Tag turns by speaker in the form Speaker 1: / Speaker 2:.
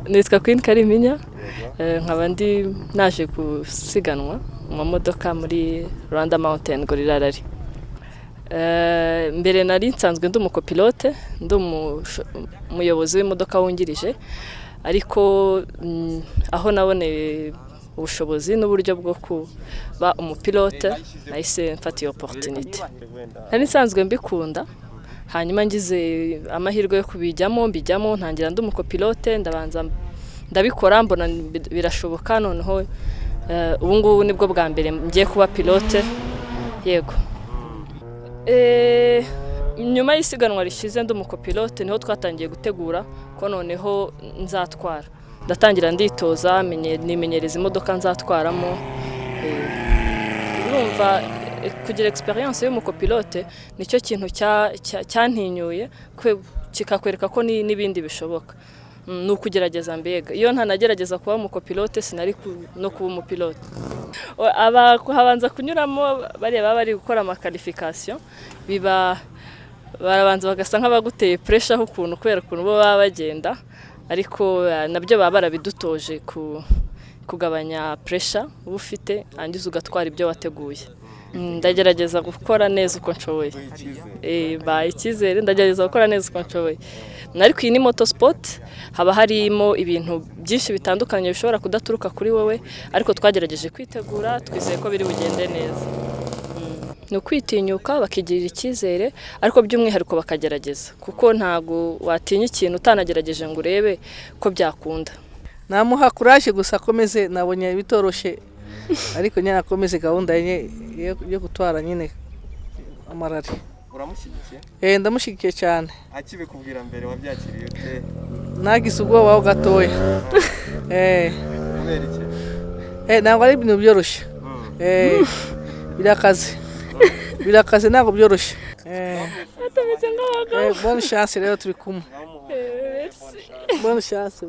Speaker 1: nitwa Queen Kariminya nkaba ndi naje gusiganwa mu modoka muri Rwanda Mountain Gorilla Rally. Mbere nari nsanzwe ndi umukopilote, ndi umuyobozi w'imodoka wungirije, ariko aho naboneye ubushobozi n'uburyo bwo kuba umupilote nahise mfata iyo opportunity. Nari nsanzwe mbikunda, hanyuma ngize amahirwe yo kubijyamo ntangira ndi umukopilote, ndabanza ndabikora mbona birashoboka, noneho ubu ngubu nibwo bwa mbere ngiye kuba pilote. Yego. Nyuma y'isiganwa rishize ndi umukopilote niho twatangiye gutegura ko noneho nzatwara. Ndatangira nditoza nimenyereza imodoka nzatwaramo. Urumva kugira experience y'umukopilote nicyo kintu cyantinyuye kikakwereka ko n'ibindi bishoboka. Nukugerageza mbega. Iyo ntanagerageza kuba umukopilote sinari no kuba umupilote. Habanza kunyuramo bari gukora amakarifikasiyo, barabanza bagasa nk'abaguteye pressure ukuntu kubera ukuntu bo baba bagenda, ariko nabyo baba barabidutoje kugabanya pressure uba ufite angiza ugatwara ibyo wateguye. Ndagerageza gukora neza uko nshoboye. Icyizere ndagerageza gukora neza uko nshoboye. Ariko iyi ni motorsport, haba harimo ibintu byinshi bitandukanye bishobora kudaturuka kuri wowe, ariko twagerageje kwitegura, twizeye ko biri bugende neza. Ni ukwitinyuka bakigirira icyizere, ariko by'umwihariko bakagerageza, kuko ntago watinya ikintu utanagerageje ngo urebe ko byakunda.
Speaker 2: Namuha courage gusa akomeze, nabonye bitoroshe, ariko nyine akomeze gahunda yo gutwara nyine amarari.
Speaker 3: Uramushyigikiye?
Speaker 2: Ndamushyigikiye cyane.
Speaker 3: Akibikubwira mbere wabyakiriye ute?
Speaker 2: Nagize ubwoba gatoya.
Speaker 3: Kubera iki?
Speaker 2: Ntabwo ari ibintu byoroshye. Birakaze ntabwo byoroshye.
Speaker 1: Atameze nk'abagabo.
Speaker 2: Bonne chance rero turi kumwe. Bonne chance.